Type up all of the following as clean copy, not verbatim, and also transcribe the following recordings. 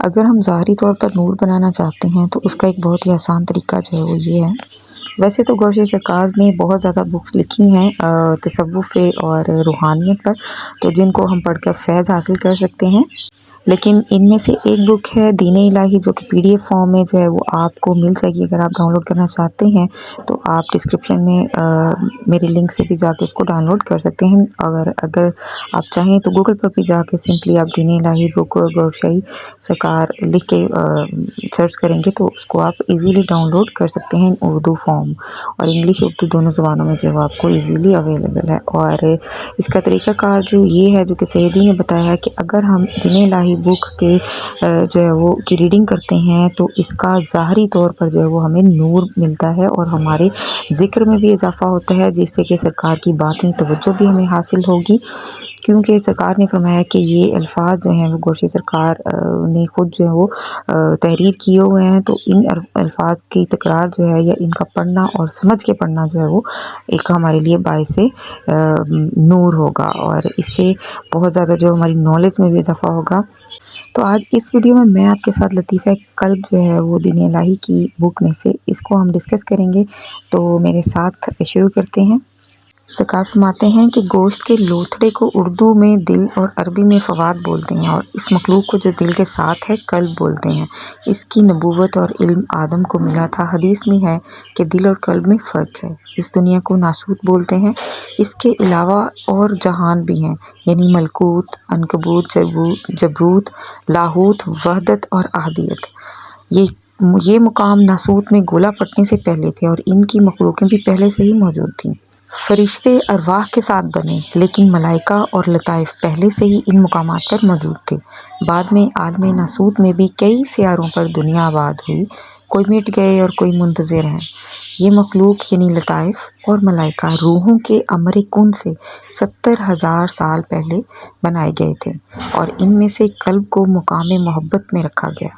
اگر ہم ظاہری طور پر نور بنانا چاہتے ہیں تو اس کا ایک بہت ہی آسان طریقہ جو ہے وہ یہ ہے۔ ویسے تو گوشے سرکار نے بہت زیادہ بکس لکھی ہیں تصوف اور روحانیت پر، تو جن کو ہم پڑھ کر فیض حاصل کر سکتے ہیں، لیکن ان میں سے ایک بک ہے دین الہی، جو کہ PDF فارم میں جو ہے وہ آپ کو مل جائے گی۔ اگر آپ ڈاؤن لوڈ کرنا چاہتے ہیں تو آپ ڈسکرپشن میں میرے لنک سے بھی جا کے اس کو ڈاؤن لوڈ کر سکتے ہیں۔ اگر آپ چاہیں تو گوگل پر بھی جا کے سمپلی آپ دین الہی بک گوشائی سرکار لکھ کے سرچ کریں گے تو اس کو آپ ایزیلی ڈاؤن لوڈ کر سکتے ہیں۔ اردو فارم اور انگلش اردو دونوں زبانوں میں جو ہے آپ کو ایزیلی اویلیبل ہے۔ اور اس کا طریقہ کار جو یہ ہے، جو کہ سیدی نے بتایا ہے کہ اگر ہم دین الہی بک کے جو ہے وہ کی ریڈنگ کرتے ہیں تو اس کا ظاہری طور پر جو ہے وہ ہمیں نور ملتا ہے اور ہمارے ذکر میں بھی اضافہ ہوتا ہے، جس سے کہ سرکار کی باطنی توجہ بھی ہمیں حاصل ہوگی، کیونکہ سرکار نے فرمایا کہ یہ الفاظ جو ہیں وہ گوشے سرکار نے خود جو ہے وہ تحریر کیے ہوئے ہیں، تو ان الفاظ کی تکرار جو ہے یا ان کا پڑھنا اور سمجھ کے پڑھنا جو ہے وہ ایک ہمارے لیے باعث نور ہوگا، اور اس سے بہت زیادہ جو ہماری نالج میں بھی اضافہ ہوگا۔ تو آج اس ویڈیو میں آپ کے ساتھ لطیفہ قلب جو ہے وہ دین الہی کی بک میں سے اس کو ہم ڈسکس کریں گے، تو میرے ساتھ شروع کرتے ہیں۔ سرکار فرماتے ہیں کہ گوشت کے لوتھڑے کو اردو میں دل اور عربی میں فواد بولتے ہیں، اور اس مخلوق کو جو دل کے ساتھ ہے قلب بولتے ہیں۔ اس کی نبوت اور علم آدم کو ملا تھا۔ حدیث میں ہے کہ دل اور قلب میں فرق ہے۔ اس دنیا کو ناسوت بولتے ہیں، اس کے علاوہ اور جہان بھی ہیں، یعنی ملکوت، عنکبوت، جبروت، لاہوت، وحدت اور احدیت۔ یہ مقام ناسوت میں گولا پٹنے سے پہلے تھے، اور ان کی مخلوقیں بھی پہلے سے ہی موجود تھیں۔ فرشتے ارواح کے ساتھ بنے، لیکن ملائکہ اور لطائف پہلے سے ہی ان مقامات پر موجود تھے۔ بعد میں عالم ناسوت میں بھی کئی سیاروں پر دنیا آباد ہوئی، کوئی مٹ گئے اور کوئی منتظر ہیں۔ یہ مخلوق یعنی لطائف اور ملائکہ روحوں کے امر کن سے 70,000 سال پہلے بنائے گئے تھے، اور ان میں سے قلب کو مقام محبت میں رکھا گیا،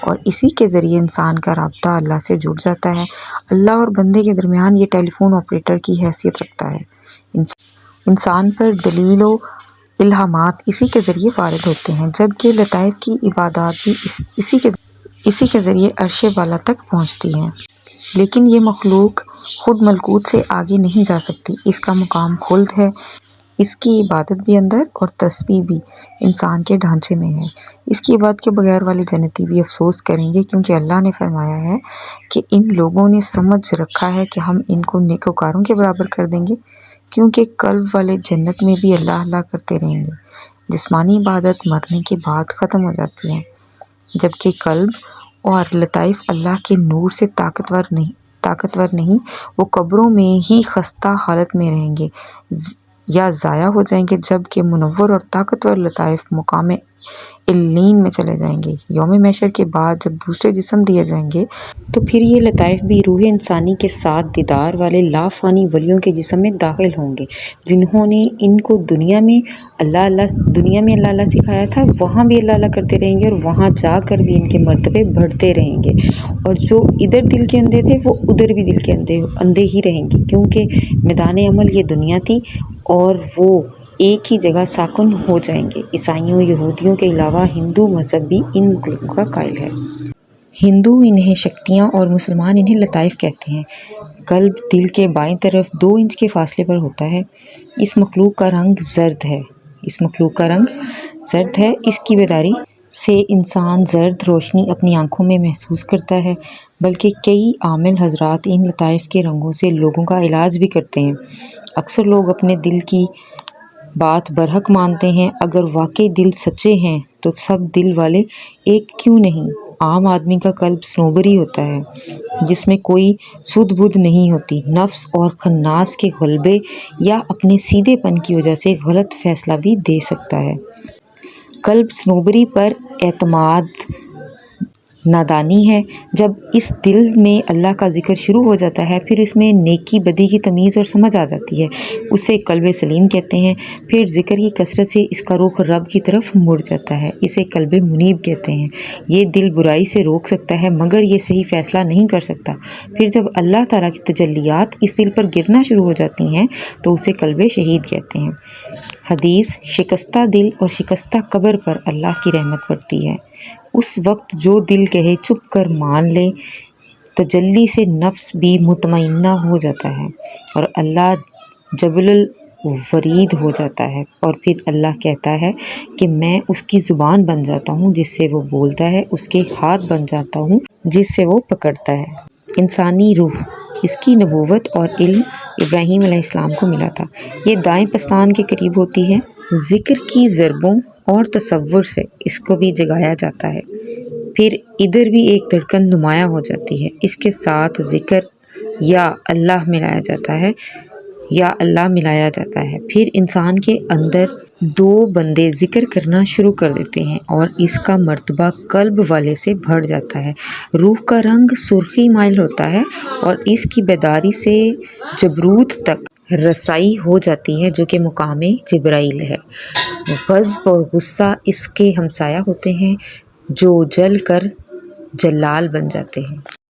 اور اسی کے ذریعے انسان کا رابطہ اللہ سے جڑ جاتا ہے۔ اللہ اور بندے کے درمیان یہ ٹیلی فون آپریٹر کی حیثیت رکھتا ہے۔ انسان پر دلیل و الہامات اسی کے ذریعے وارد ہوتے ہیں، جبکہ لطائف کی عبادات بھی اسی کے ذریعے عرش بالا تک پہنچتی ہیں۔ لیکن یہ مخلوق خود ملکوت سے آگے نہیں جا سکتی، اس کا مقام خلد ہے۔ اس کی عبادت بھی اندر اور تسبیح بھی انسان کے ڈھانچے میں ہے۔ اس کی عبادت کے بغیر والے جنتی بھی افسوس کریں گے، کیونکہ اللہ نے فرمایا ہے کہ ان لوگوں نے سمجھ رکھا ہے کہ ہم ان کو نیکوکاروں کے برابر کر دیں گے، کیونکہ قلب والے جنت میں بھی اللہ اللہ کرتے رہیں گے۔ جسمانی عبادت مرنے کے بعد ختم ہو جاتی ہے، جبکہ قلب اور لطائف اللہ کے نور سے طاقتور نہیں، وہ قبروں میں ہی خستہ حالت میں رہیں گے یا ضائع ہو جائیں گے، جبکہ منور اور طاقتور لطائف مقام علین میں چلے جائیں گے۔ یوم محشر کے بعد جب دوسرے جسم دیے جائیں گے تو پھر یہ لطائف بھی روح انسانی کے ساتھ دیدار والے لا فانی ولیوں کے جسم میں داخل ہوں گے، جنہوں نے ان کو دنیا میں اللہ اللہ سکھایا تھا، وہاں بھی اللہ اللہ کرتے رہیں گے، اور وہاں جا کر بھی ان کے مرتبے بڑھتے رہیں گے، اور جو ادھر دل کے اندھے تھے وہ ادھر بھی دل کے اندھے ہی رہیں گے، کیونکہ میدان عمل یہ دنیا تھی اور وہ ایک ہی جگہ ساکن ہو جائیں گے۔ عیسائیوں، یہودیوں کے علاوہ ہندو مذہب بھی ان مخلوقوں کا قائل ہے۔ ہندو انہیں شکتیاں اور مسلمان انہیں لطائف کہتے ہیں۔ قلب دل کے بائیں طرف 2 انچ کے فاصلے پر ہوتا ہے۔ اس مخلوق کا رنگ زرد ہے۔ اس کی بیداری سے انسان زرد روشنی اپنی آنکھوں میں محسوس کرتا ہے، بلکہ کئی عامل حضرات ان لطائف کے رنگوں سے لوگوں کا علاج بھی کرتے ہیں۔ اکثر لوگ اپنے دل کی بات برحق مانتے ہیں۔ اگر واقعی دل سچے ہیں تو سب دل والے ایک کیوں نہیں؟ عام آدمی کا قلب صنوبری ہوتا ہے، جس میں کوئی سدھ بدھ نہیں ہوتی، نفس اور خناس کے غلبے یا اپنے سیدھے پن کی وجہ سے غلط فیصلہ بھی دے سکتا ہے۔ قلب صنوبری پر اعتماد نادانی ہے۔ جب اس دل میں اللہ کا ذکر شروع ہو جاتا ہے، پھر اس میں نیکی بدی کی تمیز اور سمجھ آ جاتی ہے، اسے قلب سلیم کہتے ہیں۔ پھر ذکر کی کثرت سے اس کا رخ رب کی طرف مڑ جاتا ہے، اسے قلب منیب کہتے ہیں۔ یہ دل برائی سے روک سکتا ہے، مگر یہ صحیح فیصلہ نہیں کر سکتا۔ پھر جب اللہ تعالیٰ کی تجلیات اس دل پر گرنا شروع ہو جاتی ہیں تو اسے قلب شہید کہتے ہیں۔ حدیث: شکستہ دل اور شکستہ قبر پر اللہ کی رحمت پڑتی ہے۔ اس وقت جو دل کہے چپ کر مان لے، تجلی سے نفس بھی مطمئنہ ہو جاتا ہے اور اللہ جبل الورید ہو جاتا ہے، اور پھر اللہ کہتا ہے کہ میں اس کی زبان بن جاتا ہوں جس سے وہ بولتا ہے، اس کے ہاتھ بن جاتا ہوں جس سے وہ پکڑتا ہے۔ انسانی روح، اس کی نبوت اور علم ابراہیم علیہ السلام کو ملا تھا۔ یہ دائیں پستان کے قریب ہوتی ہے۔ ذکر کی ضربوں اور تصور سے اس کو بھی جگایا جاتا ہے۔ پھر ادھر بھی ایک دھڑکن نمایاں ہو جاتی ہے، اس کے ساتھ ذکر یا اللہ ملایا جاتا ہے۔ پھر انسان کے اندر دو بندے ذکر کرنا شروع کر دیتے ہیں اور اس کا مرتبہ قلب والے سے بڑھ جاتا ہے۔ روح کا رنگ سرخی مائل ہوتا ہے اور اس کی بیداری سے جبروت تک رسائی ہو جاتی ہے، جو کہ مقام جبرائیل ہے۔ غضب اور غصہ اس کے ہمسایہ ہوتے ہیں جو جل کر جلال بن جاتے ہیں۔